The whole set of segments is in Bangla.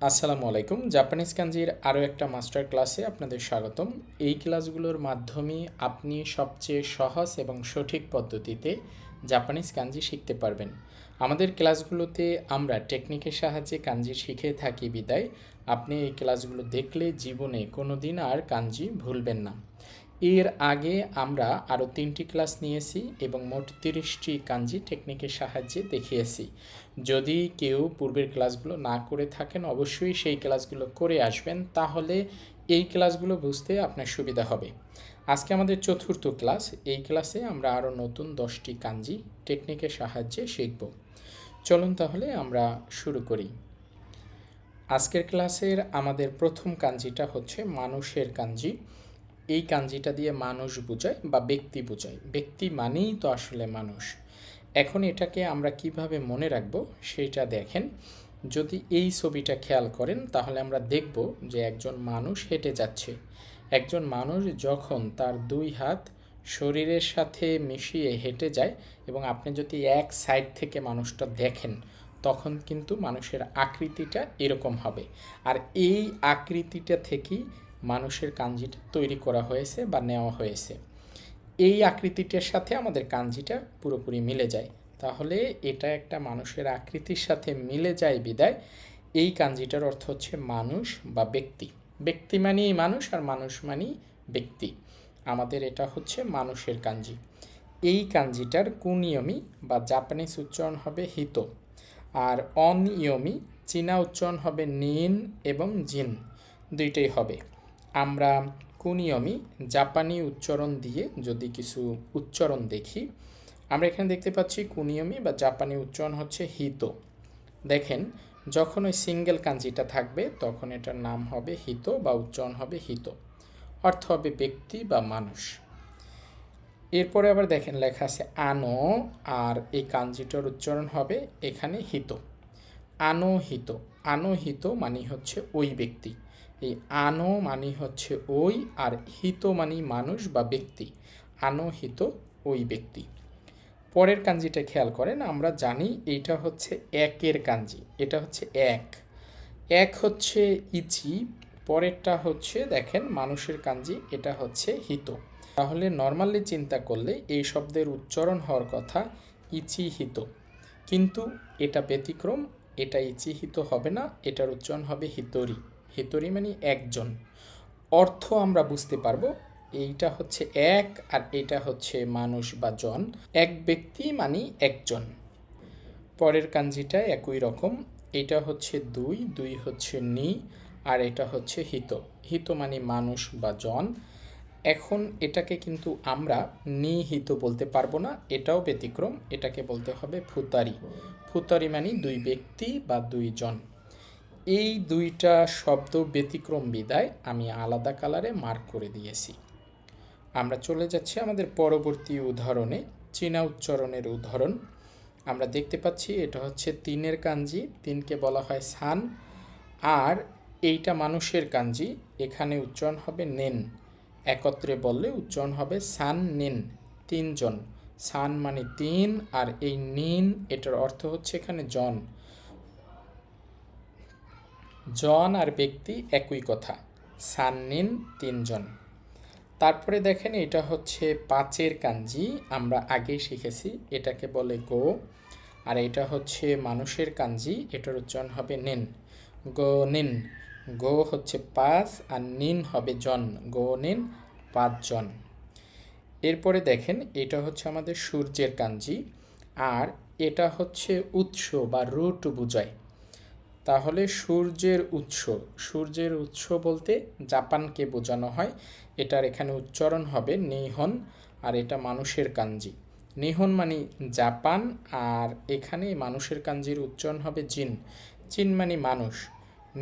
আসসালামু আলাইকুম। জাপানিজ কাঞ্জির আরও একটা মাস্টার ক্লাসে আপনাদের স্বাগতম। এই ক্লাসগুলোর মাধ্যমে আপনি সবচেয়ে সহজ এবং সঠিক পদ্ধতিতে জাপানিজ কাঞ্জি শিখতে পারবেন। আমাদের ক্লাসগুলোতে আমরা টেকনিকের সাহায্যে কাঞ্জি শিখে থাকি বিদায় আপনি এই ক্লাসগুলো দেখলে জীবনে কোনো দিন আর কাঞ্জি ভুলবেন না। এর আগে আমরা আরও 3টি ক্লাস নিয়েছি এবং মোট 30টি কাঞ্জি টেকনিকের সাহায্যে দেখিয়েছি। যদি কেউ পূর্বের ক্লাসগুলো না করে থাকেন অবশ্যই সেই ক্লাসগুলো করে আসবেন, তাহলে এই ক্লাসগুলো বুঝতে আপনার সুবিধা হবে। আজকে আমাদের চতুর্থ ক্লাস। এই ক্লাসে আমরা আরও নতুন 10টি কাঞ্জি টেকনিকের সাহায্যে শিখব। চলুন তাহলে আমরা শুরু করি। আজকের ক্লাসের আমাদের প্রথম কাঞ্জিটা হচ্ছে মানুষের কাঞ্জি। এই কাঞ্জিটা দিয়ে মানুষ বোঝায় বা ব্যক্তি বোঝায়। ব্যক্তি মানেই তো আসলে মানুষ। এখন এটাকে আমরা কিভাবে মনে রাখবো সেটা দেখেন। যদি এই ছবিটা খেয়াল করেন তাহলে আমরা দেখব যে একজন মানুষ হেঁটে যাচ্ছে। একজন মানুষ যখন তার দুই হাত শরীরের সাথে মিশিয়ে হেঁটে যায় এবং আপনি যদি এক সাইড থেকে মানুষটা দেখেন তখন কিন্তু মানুষের আকৃতিটা এরকম হবে। আর এই আকৃতিটা থেকেই মানুষের কাঞ্জিটা তৈরি করা হয়েছে বা নেওয়া হয়েছে। এই আকৃতিটার সাথে আমাদের কাঞ্জিটা পুরোপুরি মিলে যায়। তাহলে এটা একটা মানুষের আকৃতির সাথে মিলে যায় বিদায় এই কাঞ্জিটার অর্থ হচ্ছে মানুষ বা ব্যক্তি। ব্যক্তি মানেই মানুষ আর মানুষ মানেই ব্যক্তি। আমাদের এটা হচ্ছে মানুষের কাঞ্জি। এই কাঞ্জিটার কুনিয়মি বা জাপানিজ উচ্চারণ হবে হিতো, আর অনিয়মি চীনা উচ্চারণ হবে নিন এবং জিন, দুইটাই হবে। আমরা কুনিয়মি জাপানি উচ্চারণ দিয়ে যদি কিছু উচ্চারণ দেখি, আমরা এখানে দেখতে পাচ্ছি কুনিয়মি বা জাপানি উচ্চারণ হচ্ছে হিতো। দেখেন, যখন ওই সিঙ্গেল কাঞ্জিটা থাকবে তখন এটার নাম হবে হিতো বা উচ্চারণ হবে হিতো, অর্থ হবে ব্যক্তি বা মানুষ। এরপরে আবার দেখেন লেখা আছে আনো, আর এই কাঞ্জিটার উচ্চারণ হবে এখানে হিতো। আনোহিত। আনোহিত মানে হচ্ছে ওই ব্যক্তি। এই আনো মানে হচ্ছে ওই, আর হিত মানে মানুষ বা ব্যক্তি। আনোহিত ওই ব্যক্তি। পরের কাঞ্জিটা খেয়াল করেন, আমরা জানি এইটা হচ্ছে একের কাঞ্জি। এটা হচ্ছে এক। এক হচ্ছে ইচি, পরেরটা হচ্ছে দেখেন মানুষের কাঞ্জি, এটা হচ্ছে হিত। তাহলে নর্মালি চিন্তা করলে এই শব্দের উচ্চারণ হওয়ার কথা ইচি হিত, কিন্তু এটা ব্যতিক্রম। এটা ইচিহিত হবে না, এটার উচ্চারণ হবে হিতরি। হিতরি মানে একজন। অর্থ আমরা বুঝতে পারবো এইটা হচ্ছে এক আর এটা হচ্ছে মানুষ বা জন। এক ব্যক্তি মানে একজন। পরের কাঞ্জিটা একই রকম। এটা হচ্ছে দুই, দুই হচ্ছে নি, আর এটা হচ্ছে হিত। হিত মানে মানুষ বা জন। এখন এটাকে কিন্তু আমরা নিহিত বলতে পারবো না, এটাও ব্যতিক্রম। এটাকে বলতে হবে ফুতারি। ফুতারি মানে দুই ব্যক্তি বা দুইজন। এই দুইটা শব্দ ব্যতিক্রম বিদায় আমি আলাদা কালারে মার্ক করে দিয়েছি। আমরা চলে যাচ্ছি আমাদের পরবর্তী উদাহরণে। চীনা উচ্চারণের উদাহরণ আমরা দেখতে পাচ্ছি। এটা হচ্ছে তিনের কাঞ্জি, তিনকে বলা হয় সান, আর এইটা মানুষের কাঞ্জি, এখানে উচ্চারণ হবে নেন। একত্রে বললে উচ্চারণ হবে সান নিন, তিনজন। সান মানে তিন, আর এই নিন এটার অর্থ হচ্ছে এখানে জন। জন আর ব্যক্তি একই কথা, সান নিন তিনজন। তারপরে দেখেন এটা হচ্ছে পাঁচের কাঞ্জি, আমরা আগেই শিখেছি, এটাকে বলে গো। আর এটা হচ্ছে মানুষের কাঞ্জি, এটার উচ্চারণ হবে নিন। গো নিন। গো হচ্ছে পাঁচ আর নিন হবে জন। গো নিন পাঁচজন। এরপরে দেখেন এটা হচ্ছে আমাদের সূর্যের কাঞ্জি, আর এটা হচ্ছে উৎস বা রুট বোঝায়। তাহলে সূর্যের উৎস, সূর্যের উৎস বলতে জাপানকে বোঝানো হয়। এটার এখানে উচ্চারণ হবে নিহন, আর এটা মানুষের কাঞ্জি। নিহন মানে জাপান, আর এখানে মানুষের কাঞ্জির উচ্চারণ হবে জিন। জিন মানে মানুষ।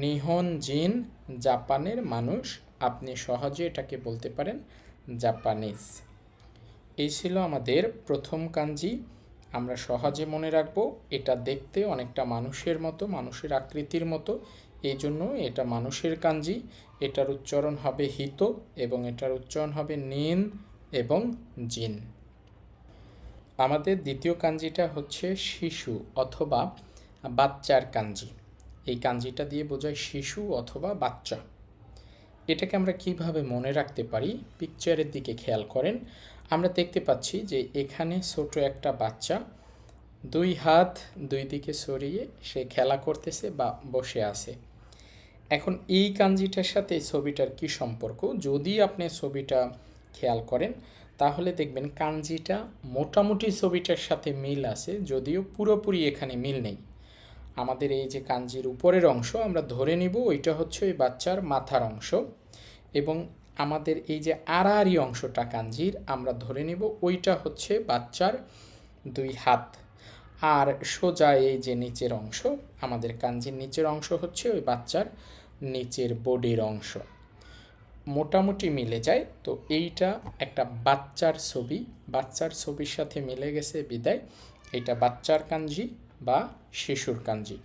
নিহন জিন, জাপানের মানুষ। আপনি সহজে এটাকে বলতে পারেন জাপানিজ। এই ছিল আমাদের প্রথম কাঞ্জি। আমরা সহজে মনে রাখব। এটা দেখতে অনেকটা মানুষের মতো, মানুষের আকৃতির মতো, এই জন্য এটা মানুষের কাঞ্জি। এটার উচ্চারণ হবে হিত এবং এটার উচ্চারণ হবে নিন এবং জিন। আমাদের দ্বিতীয় কাঞ্জিটা হচ্ছে শিশু অথবা বাচ্চার কাঞ্জি। এই কাঞ্জিটা দিয়ে বোঝায় শিশু অথবা বাচ্চা। এটাকে আমরা কিভাবে মনে রাখতে পারি? পিকচারের দিকে খেয়াল করেন। আমরা দেখতে পাচ্ছি যে এখানে ছোট একটা বাচ্চা 2 হাত 2 দিকে সরিয়ে সে খেলা করতেছে বা বসে আছে। এখন এই কাঞ্জিটার সাথে এই ছবিটার কি সম্পর্ক? যদি আপনি ছবিটা খেয়াল করেন তাহলে দেখবেন কাঞ্জিটা মোটামুটি ছবিটার সাথে মিল আছে, যদিও পুরোপুরি এখানে মিল নেই। আমাদের এই যে কাঞ্জির উপরের অংশ আমরা ধরে নিব ওইটা হচ্ছে ওই বাচ্চার মাথার অংশ, এবং আমাদের এই যে আড়াআড়ি অংশটা কাঞ্জির আমরা ধরে নিব ওইটা হচ্ছে বাচ্চার 2 হাত। আর সোজা এই যে নিচের অংশ, আমাদের কাঞ্জির নিচের অংশ হচ্ছে ওই বাচ্চার নিচের বডির অংশ। মোটামুটি মিলে যায়। তো এইটা একটা বাচ্চার ছবি, বাচ্চার ছবির সাথে মিলে গেছে বিদায় এটা বাচ্চার কাঞ্জি বা শিশুর কাঞ্জি।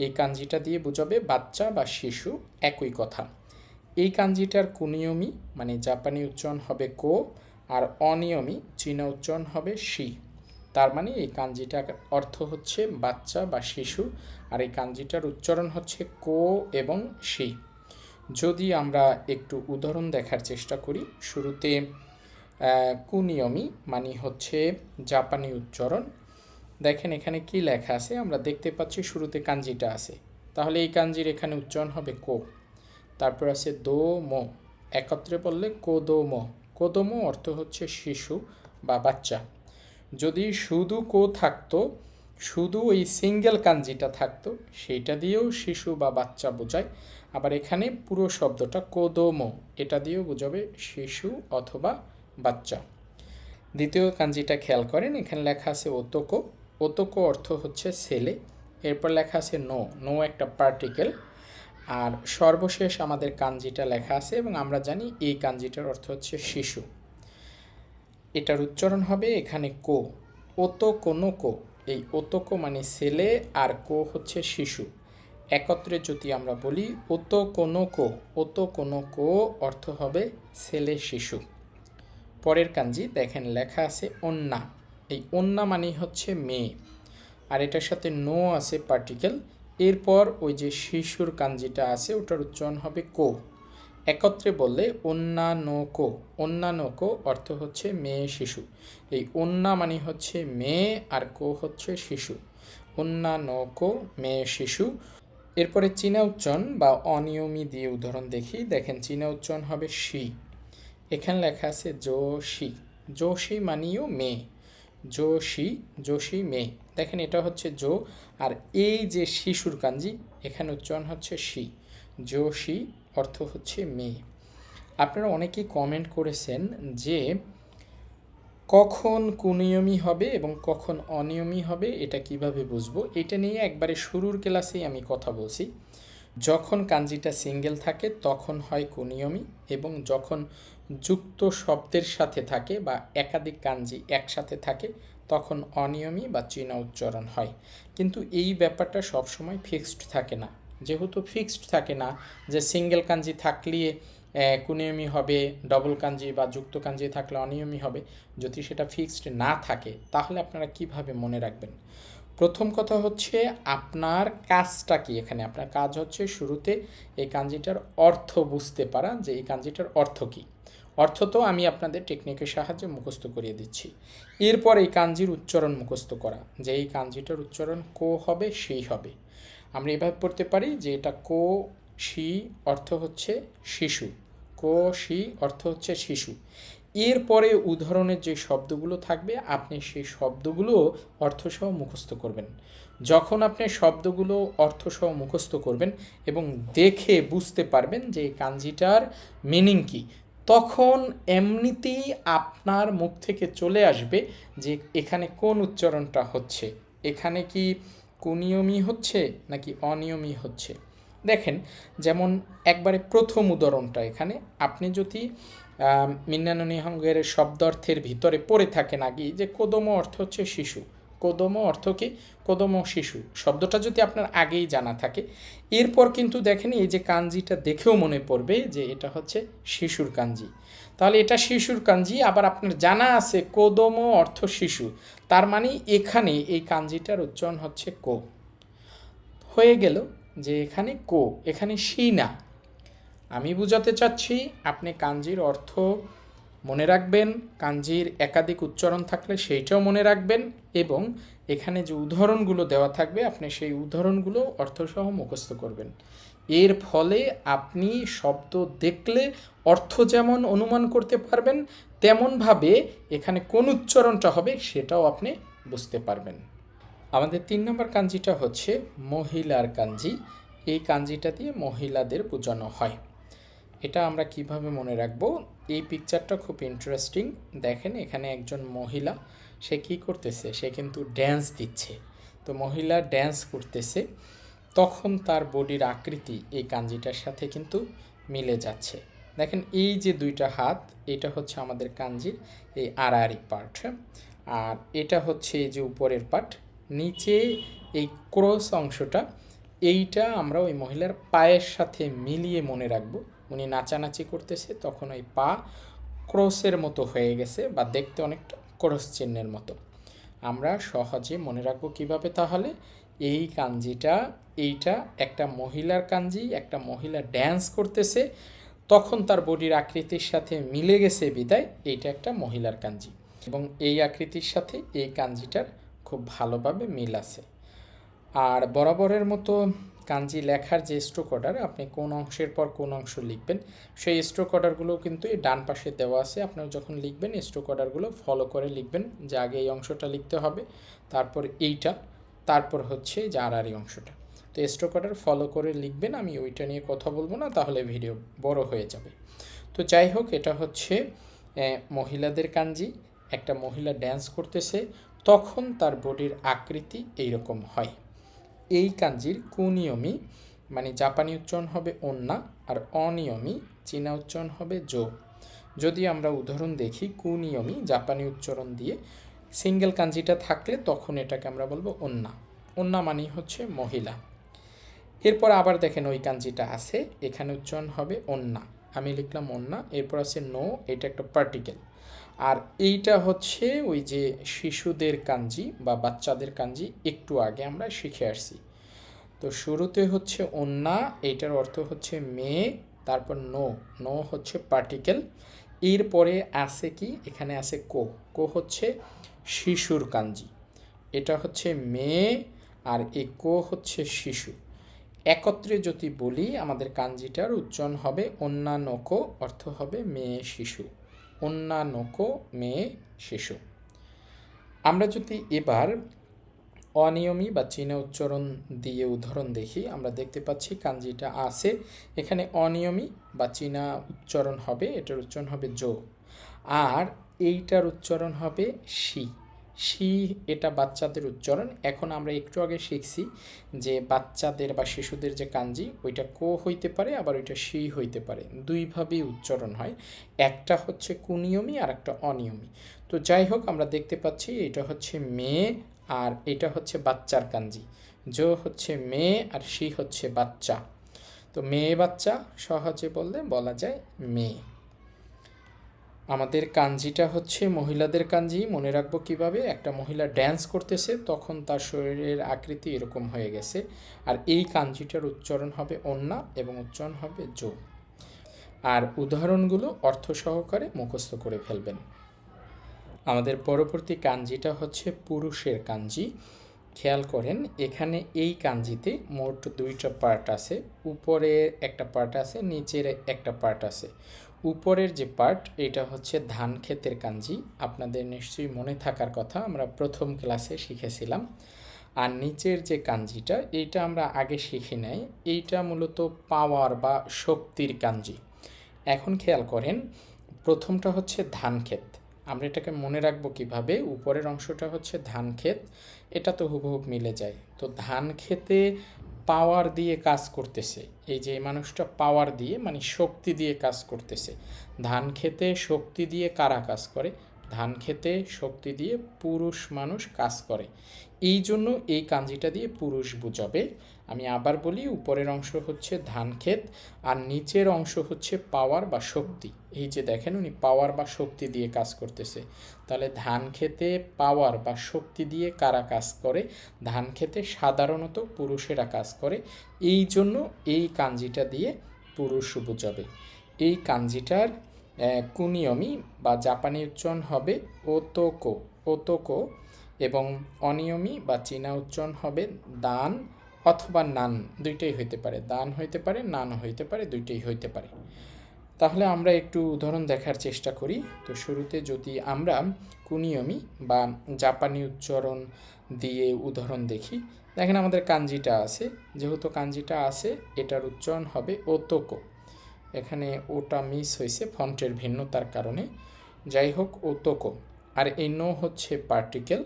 এই কাঞ্জিটা দিয়ে বোঝাবে বাচ্চা বা শিশু, একই কথা। এই কাঞ্জিটার কুনিয়মি মানে জাপানি উচ্চারণ হবে কো, আর অনিয়মি চীনা উচ্চারণ হবে শি। তার মানে এই কাঞ্জিটার অর্থ হচ্ছে বাচ্চা বা শিশু, আর এই কাঞ্জিটার উচ্চারণ হচ্ছে কো এবং শি। যদি আমরা একটু উদাহরণ দেখার চেষ্টা করি, শুরুতে কুনিয়মি মানে হচ্ছে জাপানি উচ্চারণ। দেখেন এখানে কি লেখা আছে, আমরা দেখতে পাচ্ছি শুরুতে কাঞ্জিটা আছে, তাহলে এই কাঞ্জির এখানে উচ্চারণ হবে কো। তারপর আছে দো মো, একত্রে বললে কোদোমো। কোদোমো অর্থ হচ্ছে শিশু বা বাচ্চা। যদি শুধু কো থাকতো, শুধু ওই সিঙ্গেল কাঞ্জিটা থাকতো, সেইটা দিয়েও শিশু বা বাচ্চা বোঝায়। আবার এখানে পুরো শব্দটা কোদোমো, এটা দিয়েও বোঝাবে শিশু অথবা বাচ্চা। দ্বিতীয় কাঞ্জিটা খেয়াল করেন, এখানে লেখা আছে ওতোকো। ওতোকো অর্থ হচ্ছে ছেলে। এরপর লেখা আছে নো, নো একটা পার্টিকেল। আর সর্বশেষ আমাদের কাঞ্জিটা লেখা আছে, এবং আমরা জানি এই কাঞ্জিটার অর্থ হচ্ছে শিশু। এটার উচ্চারণ হবে এখানে কো, ওতো কোনো কো। এই ওতোকো মানে ছেলে আর কো হচ্ছে শিশু। একত্রে যদি আমরা বলি ওতো কোনো কো, ওতো কোনো কো অর্থ হবে ছেলে শিশু। পরের কাঞ্জি দেখেন লেখা আছে অন্না। এই অন্না মানে হচ্ছে মেয়ে, আর এটার সাথে নো আছে পার্টিকেল। এরপর ওই যে শিশুর কাঞ্জিটা আছে ওটার উচ্চারণ হবে কো। একত্রে বললে অন্যান্য কো, অন্যান্য কো অর্থ হচ্ছে মেয়ে শিশু। এই অন্যা মানে হচ্ছে মেয়ে আর কো হচ্ছে শিশু। অন্যান্য কো মেয়ে শিশু। এরপরে চীনা উচ্চারণ বা অনিয়মি দিয়ে উদাহরণ দেখি। দেখেন চীনা উচ্চারণ হবে শি। এখানে লেখা আছে যোশি। যোশি মানেও মেয়ে, যোশি, যোশি মেয়ে। দেখেন এটা হচ্ছে জো, আর এই যে শিশুর কাঞ্জি এখানে উচ্চারণ হচ্ছে শি। যোশি অর্থ হচ্ছে মেয়ে। আপনারা অনেকেই কমেন্ট করেছেন যে কখন কুনিয়মি হবে এবং কখন অনিয়মি হবে এটা কিভাবে বুঝবো। এটা নিয়ে একবারে শুরুর ক্লাসেই আমি কথা বলছি। যখন কাঞ্জিটা সিঙ্গেল থাকে তখন হয় কুনিয়মি, এবং যখন যুক্ত শব্দের সাথে থাকে বা একাধিক কাঞ্জি একসাথে থাকে তখন অনিয়মি বা চীনা উচ্চারণ হয়। কিন্তু এই ব্যাপারটা সবসময় ফিক্সড থাকে না। যেহেতু ফিক্সড থাকে না যে সিঙ্গেল কাঞ্জি থাকলে কুনিয়মি হবে, ডবল কাঞ্জি বা যুক্ত কাঞ্জি থাকলে অনিয়মি হবে, যদি সেটা ফিক্সড না থাকে তাহলে আপনারা কিভাবে মনে রাখবেন? প্রথম কথা হচ্ছে আপনার কাজটা কি। এখানে আপনার কাজ হচ্ছে শুরুতে এই কাঞ্জিটার অর্থ বুঝতে পারা, যে এই কাঞ্জিটার অর্থ কী। অর্থ তো আমি আপনাদের টেকনিকের সাহায্যে মুখস্থ করিয়ে দিচ্ছি। এরপর এই কাঞ্জির উচ্চারণ মুখস্থ করা, যে এই কাঞ্জিটার উচ্চারণ কো হবে সেই হবে। আমরা এভাবে পড়তে পারি যে এটা কো শি অর্থ হচ্ছে শিশু, কো শি অর্থ হচ্ছে শিশু। এরপরে উদাহরণের যে শব্দগুলো থাকবে আপনি সেই শব্দগুলো অর্থসহ মুখস্থ করবেন। যখন আপনি শব্দগুলো অর্থসহ মুখস্থ করবেন এবং দেখে বুঝতে পারবেন যে এই কাঞ্জিটার মিনিং কী, তখন এমনিতেই আপনার মুখ থেকে চলে আসবে যে এখানে কোন উচ্চারণটা হচ্ছে, এখানে কি কুনিয়মি হচ্ছে নাকি অনিয়মি হচ্ছে। দেখেন যেমন একবারে প্রথম উদাহরণটা, এখানে আপনি যদি মিন্নানো নিহঙ্গের শব্দার্থের ভিতরে পড়ে থাকেন আগে যে কোদমো অর্থ হচ্ছে শিশু, কোদমো অর্থ কি, কোদমো শিশু শব্দটা যদি আপনার আগেই জানা থাকে, এরপর কিন্তু দেখেন এই যে কাঞ্জিটা দেখেও মনে পড়বে যে এটা হচ্ছে শিশুর কাঞ্জি। তাহলে এটা শিশুর কাঞ্জি, আবার আপনার জানা আছে কোদমো অর্থ শিশু, তার মানে এখানে এই কাঞ্জিটার উচ্চারণ হচ্ছে কো। হয়ে গেল। যে এখানে কো, এখানে শি না। আমি বুঝাতে চাচ্ছি আপনি কাঞ্জির অর্থ মনে রাখবেন, কাঞ্জির একাধিক উচ্চারণ থাকলে সেইটাও মনে রাখবেন, এবং এখানে যে উদাহরণগুলো দেওয়া থাকবে আপনি সেই উদাহরণগুলো অর্থসহ মুখস্থ করবেন। এর ফলে আপনি শব্দ দেখলে অর্থ যেমন অনুমান করতে পারবেন, তেমনভাবে এখানে কোন উচ্চারণটা হবে সেটাও আপনি বুঝতে পারবেন। আমাদের 3 নম্বর কাঞ্জিটা হচ্ছে মহিলার কাঞ্জি। এই কাঞ্জিটা দিয়ে মহিলাদের বোঝানো হয়। এটা আমরা কিভাবে মনে রাখবো? এই পিকচারটা খুব ইন্টারেস্টিং। দেখেন এখানে একজন মহিলা, সে কি করতেছে? সে কিন্তু ড্যান্স দিচ্ছে। তো মহিলা ড্যান্স করতেছে, তখন তার বডির আকৃতি এই কাঞ্জিটার সাথে কিন্তু মিলে যাচ্ছে। দেখেন এই যে দুইটা হাত, এটা হচ্ছে আমাদের কাঞ্জির এই আড়াআড়ি পার্ট, আর এটা হচ্ছে এই যে উপরের পার্ট। নিচে এই ক্রস অংশটা, এইটা আমরা ওই মহিলার পায়ের সাথে মিলিয়ে মনে রাখবো। উনি নাচানাচি করতেছে, তখন ওই পা ক্রসের মতো হয়ে গেছে, বা দেখতে অনেকটা ক্রস চিহ্নের মতো। আমরা সহজে মনে রাখবো কিভাবে? তাহলে এই কাঞ্জিটা, এইটা একটা মহিলার কাঞ্জি, একটা মহিলা ড্যান্স করতেছে, তখন তার বডির আকৃতির সাথে মিলে গেছে বিদায় এইটা একটা মহিলার কাঞ্জি, এবং এই আকৃতির সাথে এই কাঞ্জিটার খুব ভালোভাবে মিল আছে। আর বরাবরের মতো কাঞ্জি লেখার যে স্ট্রোক অর্ডার, আপনি কোন অংশের পর কোন অংশ লিখবেন সেই স্ট্রোক অর্ডারগুলো কিন্তু এই ডান পাশে দেওয়া আছে। আপনারা যখন লিখবেন স্ট্রোক অর্ডারগুলো ফলো করে লিখবেন, যে আগে এই অংশটা লিখতে হবে, তারপর এইটা, তারপর হচ্ছে যে আড়াআড়ি অংশটা। তো স্ট্রোক অর্ডার ফলো করে লিখবেন। আমি ওইটা নিয়ে কথা বলবো না, তাহলে ভিডিও বড় হয়ে যাবে। তো যাই হোক, এটা হচ্ছে মহিলাদের কাঞ্জি। একটা মহিলা ড্যান্স করতেছে, তখন তার বডির আকৃতি এইরকম হয়। এই কাঞ্জির কুনিয়মি, মানে জাপানি উচ্চারণ হবে ওন্না, আর অনিয়মি চীনা উচ্চারণ হবে জো। যদি আমরা উদাহরণ দেখি, কুনিয়মি জাপানি উচ্চারণ দিয়ে সিঙ্গেল কাঞ্জিটা থাকলে তখন এটাকে আমরা বলবো ওন্না। ওন্না মানে হচ্ছে মহিলা। এরপর আবার দেখেন ওই কাঞ্জিটা আছে, এখানে উচ্চারণ হবে ওন্না, আমি লিখলাম ওন্না, এরপর আছে নো, এটা একটা পার্টিকেল। আর এইটা হচ্ছে ওই যে শিশুদের কাঞ্জি বা বাচ্চাদের কাঞ্জি, একটু আগে আমরা শিখে আসছি। তো শুরুতে হচ্ছে ওন্না, এইটার অর্থ হচ্ছে মেয়ে, তারপর নো, নো হচ্ছে পার্টিকেল। এরপরে আছে কি? এখানে আছে কো, কো হচ্ছে শিশুর কাঞ্জি। এটা হচ্ছে মেয়ে, আর এই কো হচ্ছে শিশু। একত্রে যদি বলি আমাদের কাঞ্জিটার উচ্চারণ হবে অন্যানকো, অর্থ হবে মেয়ে শিশু। অন্যানকো মেয়ে শিশু। আমরা যদি এবার অনিয়মী বা চীনা উচ্চারণ দিয়ে উদাহরণ দেখি, আমরা দেখতে পাচ্ছি কাঞ্জিটা আছে, এখানে অনিয়মী বা চীনা উচ্চারণ হবে, এটার উচ্চারণ হবে জো, আর এইটার উচ্চারণ হবে শি। শি, এটা বাচ্চাদের উচ্চারণ। এখন আমরা একটু আগে শিখছি যে বাচ্চাদের বা শিশুদের যে কাঞ্জি, ওইটা কো হইতে পারে, আবার ওইটা শি হইতে পারে, দুইভাবেই উচ্চারণ হয়। একটা হচ্ছে কুনিয়মী আর একটা অনিয়মী। তো যাই হোক, আমরা দেখতে পাচ্ছি এটা হচ্ছে মেয়ে, আর এটা হচ্ছে বাচ্চার কাঞ্জি। জো হচ্ছে মেয়ে, আর শি হচ্ছে বাচ্চা। তো মেয়ে বাচ্চা সহজে বললে বলা যায় মেয়ে। আমাদের কাঞ্জিটা হচ্ছে মহিলাদের কাঞ্জি। মনে রাখবো কিভাবে? একটা মহিলা ড্যান্স করতেছে, তখন তার শরীরের আকৃতি এরকম হয়ে গেছে, আর এই কাঞ্জিটার উচ্চারণ হবে ওন্না এবং উচ্চারণ হবে জো। আর উদাহরণগুলো অর্থ সহকারে মুখস্থ করে ফেলবেন। আমাদের পরবর্তী কাঞ্জিটা হচ্ছে পুরুষের কাঞ্জি। খেয়াল করেন এখানে এই কাঞ্জিতে মোট দুইটা পার্ট আছে, উপরে একটা পার্ট আছে, নিচের একটা পার্ট আছে। উপরের যে পার্ট, এটা হচ্ছে ধান ক্ষেতের কাঞ্জি, আপনাদের নিশ্চয়ই মনে থাকার কথা, আমরা প্রথম ক্লাসে শিখেছিলাম। আর নিচের যে কাঞ্জিটা, এইটা আমরা আগে শিখি নাই, এইটা মূলত পাওয়ার বা শক্তির কাঞ্জি। এখন খেয়াল করেন, প্রথমটা হচ্ছে ধান ক্ষেত। আমরা এটাকে মনে রাখবো কিভাবে? উপরের অংশটা হচ্ছে ধান ক্ষেত, এটা তো হুবহুব মিলে যায়। তো ধান ক্ষেতে পাওয়ার দিয়ে কাজ করতেছে, এই যে মানুষটা পাওয়ার দিয়ে মানে শক্তি দিয়ে কাজ করতেছে। ধান ক্ষেতে শক্তি দিয়ে কারা কাজ করে? ধান ক্ষেতে শক্তি দিয়ে পুরুষ মানুষ কাজ করে, এই জন্য এই কাঞ্জিটা দিয়ে পুরুষ বুঝাবে। আমি আবার বলি, উপরের অংশ হচ্ছে ধান ক্ষেত আর নিচের অংশ হচ্ছে পাওয়ার বা শক্তি। এই যে দেখেন উনি পাওয়ার বা শক্তি দিয়ে কাজ করতেছে। তাহলে ধান ক্ষেতে পাওয়ার বা শক্তি দিয়ে কারা কাজ করে? ধান ক্ষেতে সাধারণত পুরুষেরা কাজ করে, এই জন্য এই কাঞ্জিটা দিয়ে পুরুষ বোঝাবে। এই কাঞ্জিটার কুনিয়মি বা জাপানি উচ্চারণ হবে ওতোকো, ওতোকো, এবং অনিয়মি বা চীনা উচ্চারণ হবে দান অথবা নান, দুইটাই হইতে পারে। দান হইতে পারে, নান হইতে পারে, দুইটাই হইতে পারে। তাহলে আমরা একটু উদাহরণ দেখার চেষ্টা করি। তো শুরুতে যদি আমরা কুনিয়মি বা জাপানি উচ্চারণ দিয়ে উদাহরণ দেখি, দেখেন আমাদের কাঞ্জিটা আছে, যেহেতু কাঞ্জিটা আছে এটার উচ্চারণ হবে ওতোকো। এখানে ওটা মিস হয়েছে ফন্টের ভিন্নতার কারণে, যাই হোক ওতোকো। আর এই নো হচ্ছে পার্টিকেল,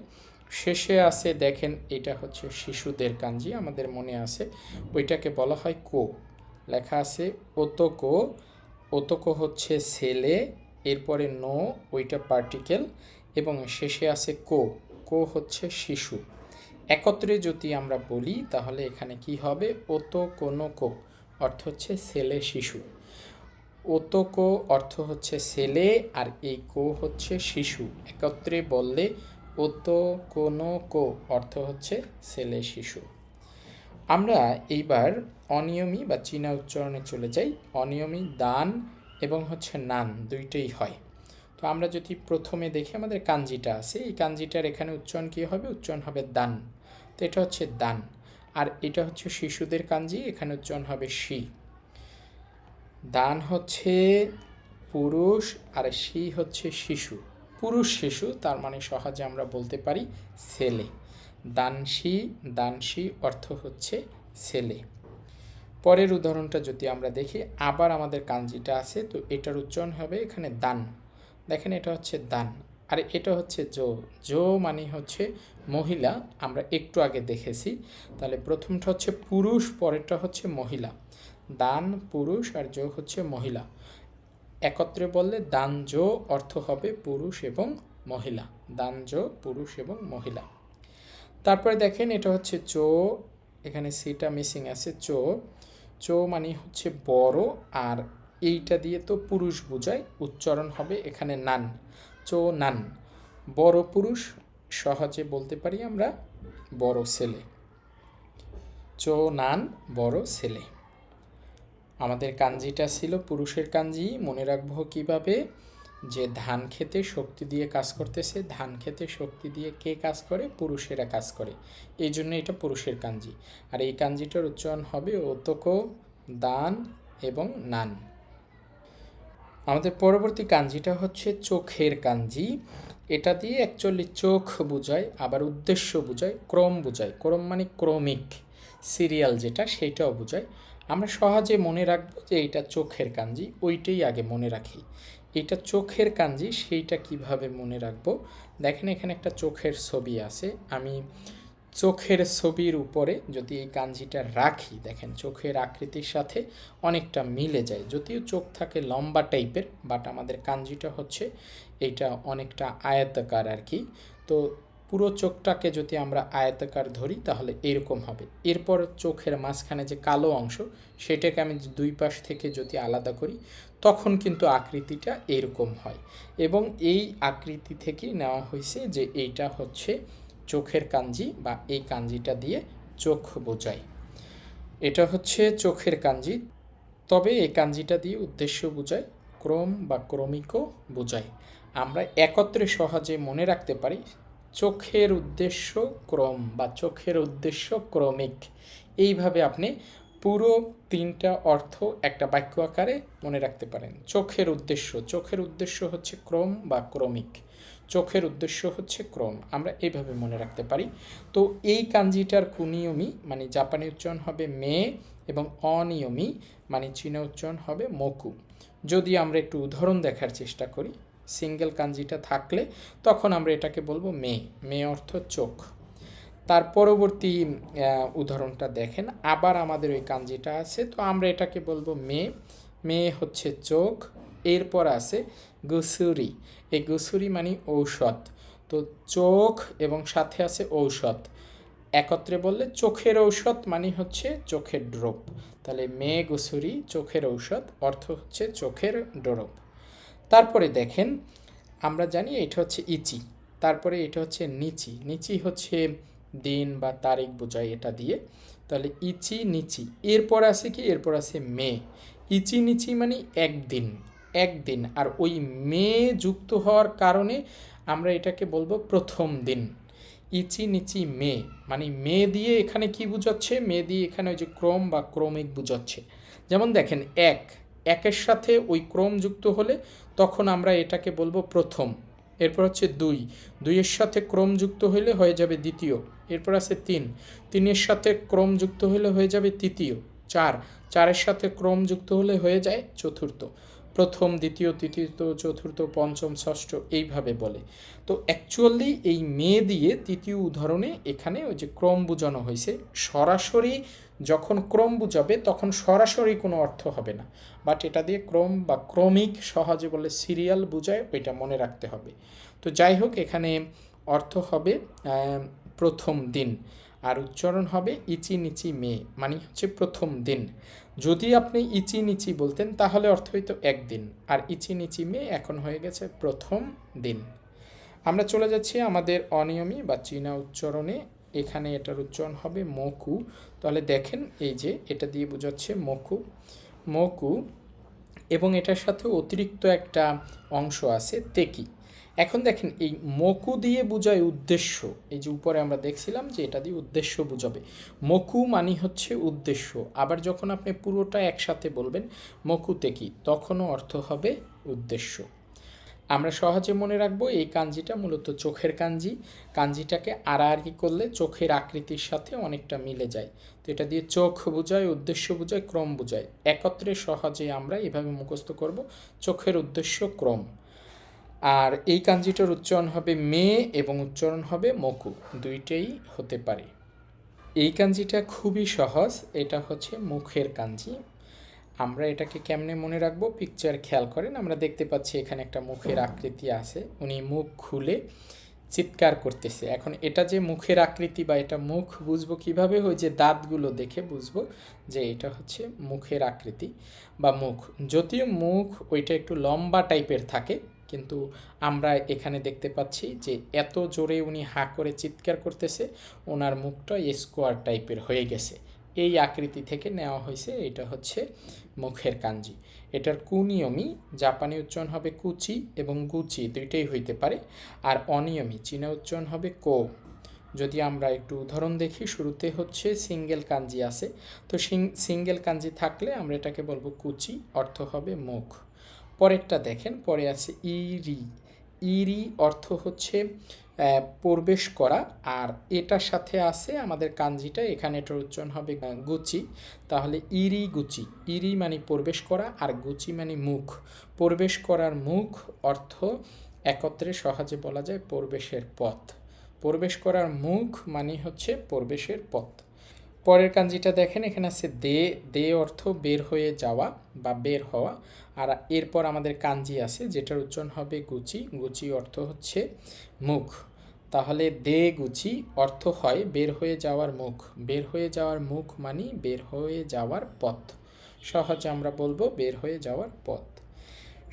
শেষে আছে দেখেন এটা হচ্ছে শিশুদের কাঞ্জি, আমাদের মনে আছে ওইটাকে বলা হয় কো। লেখা আছে ওতোকো, ওতোকো হচ্ছে ছেলে, এরপরে নো ওইটা পার্টিকেল, এবং শেষে আছে কো, কো হচ্ছে শিশু। একত্রে যদি আমরা বলি তাহলে এখানে কি হবে? ওতোকোনোকো অর্থ হচ্ছে ছেলে শিশু। ওতোকো অর্থ হচ্ছে ছেলে আর এই কো হচ্ছে শিশু, একত্রে বললে ওতোকোনোকো অর্থ হচ্ছে ছেলে শিশু। আমরা এইবার অনিয়মি বা চীনা উচ্চারণে চলে যাই। অনিয়মি দান এবং হচ্ছে নান দুইটাই হয়। তো আমরা যদি প্রথমে দেখি আমাদের কাঞ্জিটা আছে, এই কাঞ্জিটার এখানে উচ্চারণ কী হবে? উচ্চারণ হবে দান। তো এটা হচ্ছে দান। আর এটা হচ্ছে শিশুদের কাঞ্জি, এখানে উচ্চারণ হবে শি। দান হচ্ছে পুরুষ আর শি হচ্ছে শিশু। পুরুষ শিশু, তার মানে সহজে আমরা বলতে পারি ছেলে। দানশি, দানশি অর্থ হচ্ছে ছেলে। পরের উদাহরণটা যদি আমরা দেখি, আবার আমাদের কাঞ্জিটা আছে, তো এটার উচ্চারণ হবে এখানে দান। দেখেন এটা হচ্ছে দান, আর এটা হচ্ছে জো। জো মানে হচ্ছে মহিলা, আমরা একটু আগে দেখেছি। তাহলে প্রথমটা হচ্ছে পুরুষ, পরেরটা হচ্ছে মহিলা। দান পুরুষ আর জো হচ্ছে মহিলা, একত্রে বললে দান জো অর্থ হবে পুরুষ এবং মহিলা। দান জো পুরুষ এবং মহিলা। তারপরে দেখেন এটা হচ্ছে চো, এখানে সিটা মিসিং আছে। চো, চো মানে হচ্ছে বড়, আর এইটা দিয়ে তো পুরুষ বোঝায়, উচ্চারণ হবে এখানে নান। চো নান, বড় পুরুষ, সহজে বলতে পারি আমরা বড় ছেলে। চো নান, বড় ছেলে। আমাদের কাঞ্জিটা ছিল পুরুষের কাঞ্জি। মনে রাখবো কিভাবে? যে ধান খেতে শক্তি দিয়ে কাজ করতেছে, ধান খেতে শক্তি দিয়ে কে কাজ করে? পুরুষেরা কাজ করে, এই জন্য এটা পুরুষের কাঞ্জি। আর এই কাঞ্জিটার উচ্চারণ হবে ওতোকো, দান এবং নান। আমাদের পরবর্তী কাঞ্জিটা হচ্ছে চোখের কাঞ্জি। এটা দিয়ে অ্যাকচুয়ালি চোখ বোঝায়, আবার উদ্দেশ্য বোঝায়, ক্রম বোঝায়। ক্রম মানে ক্রমিক সিরিয়াল যেটা, সেইটাও বোঝায়। আমরা সহজে মনে রাখবো যে এটা চোখের কাঞ্জি, ওইটাই আগে মনে রাখি। এটা চোখের কাঞ্জি, সেইটা কিভাবে মনে রাখবো? দেখেন এখানে একটা চোখের ছবি আছে, আমি চোখের ছবির উপরে যদি এই কাঞ্জিটা রাখি, দেখেন চোখের আকৃতির সাথে অনেকটা মিলে যায়, যদিও চোখ থাকে লম্বা টাইপের, বাট আমাদের কাঞ্জিটা হচ্ছে এইটা অনেকটা আয়তাকার আর কি। তো পুরো চোখটাকে যদি আমরা আয়তাকার ধরি তাহলে এরকম হবে। এরপর চোখের মাঝখানে যে কালো অংশ, সেটাকে আমি দুই পাশ থেকে যদি আলাদা করি তখন কিন্তু আকৃতিটা এরকম হয়, এবং এই আকৃতি থেকেই নেওয়া হয়েছে যে এইটা হচ্ছে চোখের কাঞ্জি, বা এই কাঞ্জিটা দিয়ে চোখ বোঝায়। এটা হচ্ছে চোখের কাঞ্জি, তবে এই কাঞ্জিটা দিয়ে উদ্দেশ্য বোঝায়, ক্রম বা ক্রমিকও বোঝায়। আমরা একত্রে সহজে মনে রাখতে পারি চোখের উদ্দেশ্য ক্রম বা চোখের উদ্দেশ্য ক্রমিক। এইভাবে আপনি পুরো তিনটা অর্থ একটা বাক্য আকারে মনে রাখতে পারেন। চোখের উদ্দেশ্য, চোখের উদ্দেশ্য হচ্ছে ক্রম বা ক্রমিক, চোখের উদ্দেশ্য হচ্ছে ক্রম, আমরা এইভাবে মনে রাখতে পারি। তো এই কাঞ্জিটার কুনিয়মি মানে জাপানি উচ্চারণ হবে মে, এবং অনিয়মি মানে চীনা উচ্চারণ হবে মোকু। যদি আমরা একটু উদাহরণ দেখার চেষ্টা করি, সিঙ্গেল কাঞ্জিটা থাকলে তখন আমরা এটাকে বলবো মে, মে অর্থ চোখ। তার পরবর্তী উদাহরণটা দেখেন, আবার আমাদের ওই কাঞ্জিটা আছে, তো আমরা এটাকে বলবো মে, মে হচ্ছে চোখ। এরপর আছে গুসুরি, এই গুসুরি মানে ঔষধ, তো চোখ এবং সাথে আছে ঔষধ, একত্রে বললে চোখের ঔষধ মানে হচ্ছে চোখের ড্রপ। তাহলে মে গুসুরি চোখের ঔষধ, অর্থ হচ্ছে চোখের ড্রপ। তারপরে দেখেন আমরা জানি এটা হচ্ছে ইচি, তারপরে এটা হচ্ছে নিচি। নিচি হচ্ছে দিন বা তারিখ বোঝায় এটা দিয়ে। তাহলে ইচি নিচি, এরপর আছে কি, এরপর আছে মে। ইচি নিচি মানে একদিন, একদিন, আর ওই মে যুক্ত হওয়ার কারণে আমরা এটাকে বলবো প্রথম দিন। ইচি নিচি মে মানে মে দিয়ে এখানে কি বুঝাচ্ছে, মে দিয়ে এখানে ওই যে ক্রম বা ক্রমিক বুঝাচ্ছে। যেমন দেখেন একের সাথে ওই ক্রম যুক্ত হলে তখন আমরা এটাকে বলবো প্রথম। এরপর হচ্ছে দুইয়ের সাথে ক্রম যুক্ত হলে হয়ে যাবে দ্বিতীয়। এরপর আছে তিনের সাথে ক্রম যুক্ত হলে হয়ে যাবে তৃতীয়। চারের সাথে ক্রম যুক্ত হলে হয়ে যায় চতুর্থ। প্রথম, দ্বিতীয়, তৃতীয়, চতুর্থ, পঞ্চম, ষষ্ঠ, এইভাবে বলে। তো অ্যাকচুয়ালি এই মে দিয়ে তৃতীয় উদাহরণে এখানে ওই যে ক্রম বোঝানো হয়েছে। সরাসরি যখন ক্রম বুঝাবে তখন সরাসরি কোনো অর্থ হবে না, বাট এটা দিয়ে ক্রম বা ক্রমিক, সহজে বলে সিরিয়াল বোঝায়, ওইটা মনে রাখতে হবে। তো যাই হোক, এখানে অর্থ হবে প্রথম দিন, আর উচ্চারণ হবে ইচি নিচি মে মানে হচ্ছে প্রথম দিন। যদি আপনি ইচি নিচি বলতেন তাহলে অর্থ হইতো একদিন, আর ইচি নিচি মে এখন হয়ে গেছে প্রথম দিন। আমরা চলে যাচ্ছি আমাদের অনিয়মী বা চীনা উচ্চারণে। এখানে এটার উচ্চারণ হবে মকু। তাহলে দেখেন এই যে এটা দিয়ে বোঝাচ্ছে মকু, মকু, এবং এটার সাথে অতিরিক্ত একটা অংশ আছে তেকি। এখন দেখেন এই মকু দিয়ে বোঝায় উদ্দেশ্য। এই যে উপরে আমরা দেখছিলাম যে এটা দিয়ে উদ্দেশ্য বোঝাবে। মকু মানে হচ্ছে উদ্দেশ্য। আবার যখন আপনি পুরোটা একসাথে বলবেন মকু তেকি, তখনও অর্থ হবে উদ্দেশ্য। আমরা সহজে মনে রাখবো এই কাঞ্জিটা মূলত চোখের কাঞ্জি। কাঞ্জিটাকে আড়াআড়ি করলে চোখের আকৃতির সাথে অনেকটা মিলে যায়। তো এটা দিয়ে চোখ বোঝায়, উদ্দেশ্য বোঝায়, ক্রম বোঝায়। একত্রে সহজে আমরা এভাবে মুখস্থ করব, চোখের উদ্দেশ্য ক্রম। আর এই কাঞ্জিটার উচ্চারণ হবে মে এবং উচ্চারণ হবে মকু, দুইটাই হতে পারে। এই কাঞ্জিটা খুবই সহজ, এটা হচ্ছে মুখের কাঞ্জি। আমরা এটাকে কেমনে মনে রাখবো, পিকচার খেয়াল করেন। আমরা দেখতে পাচ্ছি এখানে একটা মুখের আকৃতি আছে, উনি মুখ খুলে চিৎকার করতেছে। এখন এটা যে মুখের আকৃতি বা এটা মুখ বুঝবো কিভাবে, ওই যে দাঁতগুলো দেখে বুঝবো যে এটা হচ্ছে মুখের আকৃতি বা মুখ। যদিও মুখ ওইটা একটু লম্বা টাইপের থাকে, কিন্তু আমরা এখানে দেখতে পাচ্ছি যে এত জোরে উনি হাঁ করে চিৎকার করতেছে, ওনার মুখটা স্কোয়ার টাইপের হয়ে গেছে। এই আকৃতি থেকে নেওয়া হয়েছে, এটা হচ্ছে মুখের কাঞ্জি। এটার কুনিয়মি জাপানি উচ্চারণ হবে কুচি এবং গুচি, দুইটাই হইতে পারে। আর অনিয়মি চীনা উচ্চারণ হবে কো। যদি আমরা একটু উদাহরণ দেখি, শুরুতে হচ্ছে সিঙ্গেল কাঞ্জি আছে, তো সিঙ্গেল কাঞ্জি থাকলে আমরা এটাকে বলবো কুচি, অর্থ হবে মুখ। পরেরটা দেখেন, পরে আছে ইরি। ইরি অর্থ হচ্ছে প্রবেশ করা, আর এটার সাথে আছে আমাদের কাঞ্জিটা, এখানে এটার উচ্চারণ হবে গুচি। তাহলে ইরি গুচি, ইরি মানে প্রবেশ করা, আর গুচি মানে মুখ। প্রবেশ করার মুখ অর্থ একত্রে সহজে বলা যায় প্রবেশের পথ। প্রবেশ করার মুখ মানে হচ্ছে প্রবেশের পথ। পরের কাঞ্জিটা দেখেন, এখানে আছে দে। দে অর্থ বের হয়ে যাওয়া বা বের হওয়া। আর এরপর আমাদের কাঞ্জি আছে যেটার উচ্চারণ হবে গুচি। গুচি অর্থ হচ্ছে মুখ। তাহলে দে গুচি অর্থ হয় বের হয়ে যাওয়ার মুখ। বের হয়ে যাওয়ার মুখ মানে বের হয়ে যাওয়ার পথ। সহজে আমরা বলবো বের হয়ে যাওয়ার পথ।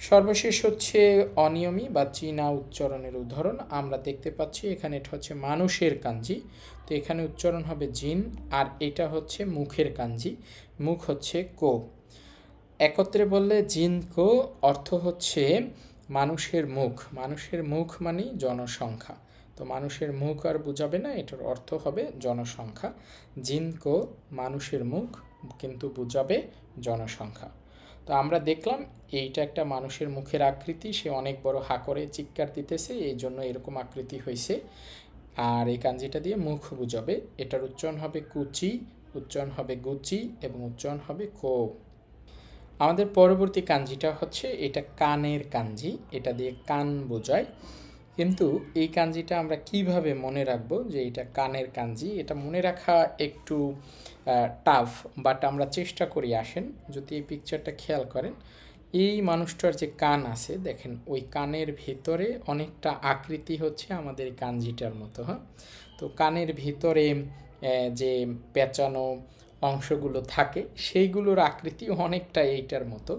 সর্বশেষ হচ্ছে অনিয়মী বা চীনা উচ্চারণের উদাহরণ। আমরা দেখতে পাচ্ছি এখানে এটা হচ্ছে মানুষের কাঞ্জি, তো এখানে উচ্চারণ হবে জিন, আর এটা হচ্ছে মুখের কাঞ্জি, মুখ হচ্ছে কো। একত্রে বললে জিন কো অর্থ হচ্ছে মানুষের মুখ। মানুষের মুখ মানে জনসংখ্যা, তো মানুষের মুখ আর বোঝাবে না, এটার অর্থ হবে জনসংখ্যা। জিন কো মানুষের মুখ, কিন্তু বোঝাবে জনসংখ্যা। তো আমরা দেখলাম এইটা একটা মানুষের মুখের আকৃতি, সে অনেক বড় হা করে চিৎকার দিতেছে, এই জন্য এরকম আকৃতি হয়েছে। আর এই কাঞ্জিটা দিয়ে মুখ বুঝাবে। এটার উচ্চারণ হবে কুচি, উচ্চারণ হবে গুচি এবং উচ্চারণ হবে কো। আমাদের পরবর্তী কাঞ্জিটা হচ্ছে এটা কানের কাঞ্জি, এটা দিয়ে কান বোঝায়। কিন্তু এই কাঞ্জিটা আমরা কিভাবে মনে রাখবো যে এটা কানের কাঞ্জি, এটা মনে রাখা একটু টাফ, বাট আমরা চেষ্টা করি। আসেন যদি এই পিকচারটা খেয়াল করেন, এই মানুষটার যে কান আছে দেখেন, ওই কানের ভিতরে অনেকটা আকৃতি হচ্ছে আমাদের কাঞ্জিটার মতো। হ্যাঁ, তো কানের ভিতরে যে পেঁচানো অংশগুলো থাকে সেইগুলোর আকৃতি অনেকটা এইটার মতো,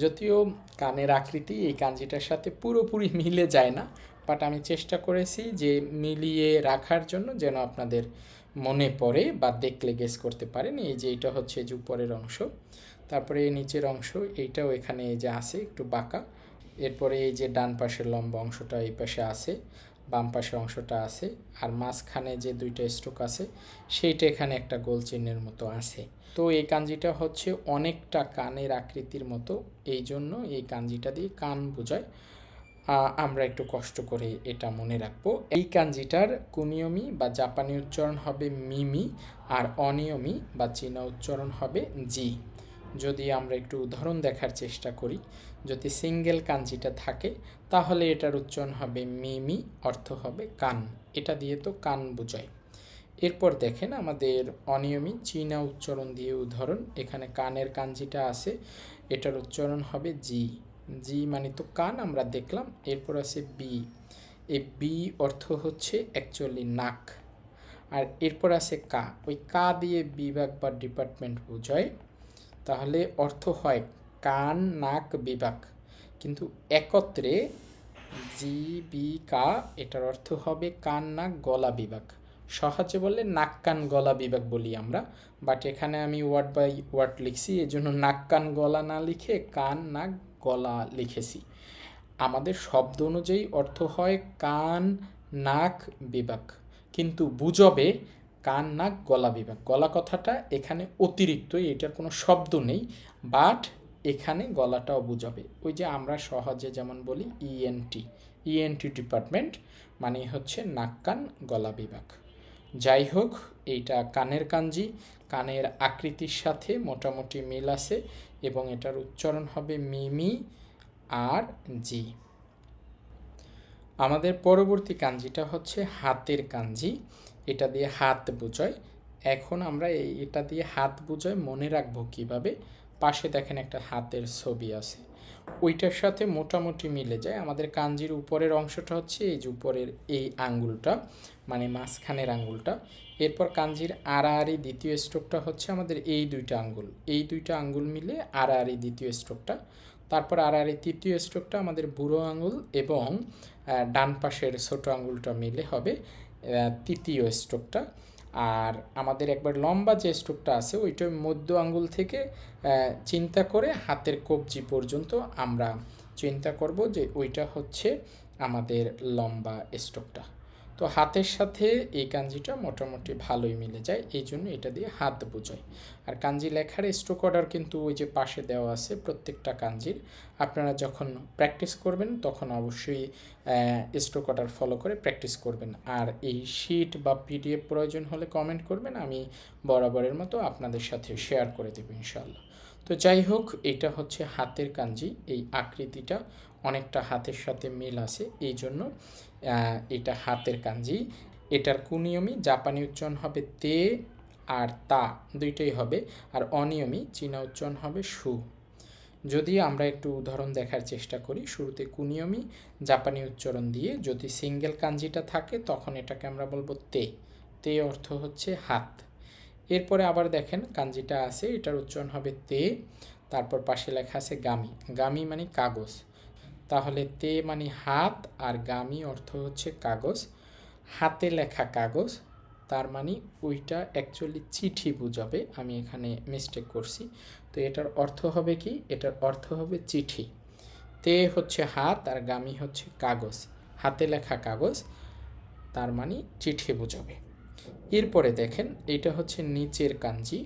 যদিও কানের আকৃতি এই কাঞ্জিটার সাথে পুরোপুরি মিলে যায় না, বাট আমি চেষ্টা করেছি যে মিলিয়ে রাখার জন্য যেন আপনাদের মনে পড়ে বা দেখলে গেস করতে পারেন। এই যে এটা হচ্ছে যে উপরের অংশ, তারপরে এই নিচের অংশ, এইটাও এখানে এই যে আছে একটু বাঁকা, এরপরে এই যে ডান পাশের লম্বা অংশটা এই পাশে আছে, বাম পাশের অংশটা আছে, আর মাঝখানে যে দুইটা স্ট্রোক আছে সেইটা এখানে একটা গোল চিহ্নের মতো আছে। তো এই কাঞ্জিটা হচ্ছে অনেকটা কানের আকৃতির মতো, এই জন্য এই কাঞ্জিটা দিয়ে কান বোঝায়। আমরা একটু কষ্ট করে এটা মনে রাখবো। এই কাঞ্জিটার কুনিয়মি বা জাপানি উচ্চারণ হবে মিমি, আর অনিয়মি বা চীনা উচ্চারণ হবে জি। যদি আমরা একটু উদাহরণ দেখার চেষ্টা করি, যদি সিঙ্গেল কাঞ্জিটা থাকে তাহলে এটার উচ্চারণ হবে মিমি, অর্থ হবে কান। এটা দিয়ে তো কান বোঝায়। এরপর দেখেন আমাদের অনিয়মি চীনা উচ্চারণ দিয়ে উদাহরণ, এখানে কানের কাঞ্জিটা আছে, এটার উচ্চারণ হবে জি। জি মানে তো কান আমরা দেখলাম। এরপর আছে বি, এই বি অর্থ হচ্ছে অ্যাকচুয়ালি নাক। আর এরপর আছে কা, ওই কা দিয়ে বিভাগ বা ডিপার্টমেন্ট বোঝায়, তাহলে অর্থ হয় কান নাক বিভাগ, কিন্তু একত্রে জি বি কা এটার অর্থ হবে কান নাক গলা বিভাগ। সহজে বললে নাক কান গলা বিভাগ বলি আমরা, বাট এখানে আমি ওয়ার্ড বাই ওয়ার্ড লিখছি, এই জন্য নাক কান গলা না লিখে কান নাক গলা লিখেছি। আমাদের শব্দ অনুযায়ী অর্থ হয় কান নাক বিভাগ, কিন্তু বুঝবে কান নাক গলা বিভাগ। গলা কথাটা এখানে অতিরিক্ত, এটার কোনো শব্দ নেই, বাট এখানে গলাটাও বুঝাবে। ওই যে আমরা সহজে যেমন বলি ইএনটি, ইএনটি ডিপার্টমেন্ট মানে হচ্ছে নাক কান গলা বিভাগ। যাই হোক, এইটা কানের কাঞ্জি, কানের আকৃতির সাথে মোটামুটি মিল আছে, এবং এটার উচ্চারণ হবে মিমি আর জি। আমাদের পরবর্তী কাঞ্জিটা হচ্ছে হাতের কাঞ্জি, এটা দিয়ে হাত বোঝায়। এখন আমরা এটা দিয়ে হাত বোঝায় মনে রাখবো কিভাবে। পাশে দেখেন একটা হাতের ছবি আছে, ওইটার সাথে মোটামুটি মিলে যায়। আমাদের কাঞ্জির উপরের অংশটা হচ্ছে এই যে উপরের এই আঙ্গুলটা, মানে মাঝখানের আঙ্গুলটা। এরপর কাঞ্জির আড়াআড়ি দ্বিতীয় স্ট্রোকটা হচ্ছে আমাদের এই দুইটা আঙ্গুল, এই দুইটা আঙ্গুল মিলে আড়াআড়ি দ্বিতীয় স্ট্রোকটা। তারপর আড়াআড়ি তৃতীয় স্ট্রোকটা আমাদের বুড়ো আঙ্গুল এবং ডান পাশের ছোট আঙ্গুলটা মিলে হবে তৃতীয় স্ট্রোকটা। আর আমাদের একবার লম্বা যে স্ট্রোকটা আছে ওইটা মধ্য আঙ্গুল থেকে চিন্তা করে হাতের কবজি পর্যন্ত আমরা চিন্তা করব যে ওইটা হচ্ছে আমাদের লম্বা স্ট্রোকটা। তো হাতের সাথে এই কাঞ্জিটা মোটামুটি ভালোই মিলে যায়, এই জন্য এটা দিয়ে হাত বোঝায়। আর কাঞ্জি লেখার স্ট্রোক অর্ডার কিন্তু ওই যে পাশে দেওয়া আছে প্রত্যেকটা কাঞ্জির। আপনারা যখন প্র্যাকটিস করবেন তখন অবশ্যই স্ট্রোক অর্ডার ফলো করে প্র্যাকটিস করবেন। আর এই শিট বা পিডিএফ প্রয়োজন হলে কমেন্ট করবেন, আমি বরাবরের মতো আপনাদের সাথে শেয়ার করে দেব ইনশাআল্লাহ। তো যাই হোক, এটা হচ্ছে হাতের কাঞ্জি, এই আকৃতিটা অনেকটা হাতের সাথে মিল আছে, এই জন্য এটা হাতের কাঞ্জি। এটার কুনিয়মি জাপানি উচ্চারণ হবে তে আর তা দুইটাই হবে, আর অনিয়মি চীনা উচ্চারণ হবে সু। যদি আমরা একটু উদাহরণ দেখার চেষ্টা করি, শুরুতে কুনিয়মি জাপানি উচ্চারণ দিয়ে যদি সিঙ্গেল কাঞ্জিটা থাকে তখন এটাকে আমরা বলবো তে, তে অর্থ হচ্ছে হাত। এরপরে আবার দেখেন কাঞ্জিটা আছে, এটার উচ্চারণ হবে তে, তারপর পাশে লেখা আছে গামি, গামি মানে কাগজ, তাহলে তে মানে হাত আর গামি অর্থ হচ্ছে কাগজ। হাতে লেখা কাগজ, তার মানে ওইটা অ্যাকচুয়ালি চিঠি বোঝাবে, আমি এখানে মিস্টেক করছি। তো এটার অর্থ হবে কি, এটার অর্থ হবে চিঠি। তে হচ্ছে হাত আর গামি হচ্ছে কাগজ, হাতে লেখা কাগজ, তার মানে চিঠি বোঝাবে। এরপরে দেখেন এইটা হচ্ছে নিচের কাঞ্জি,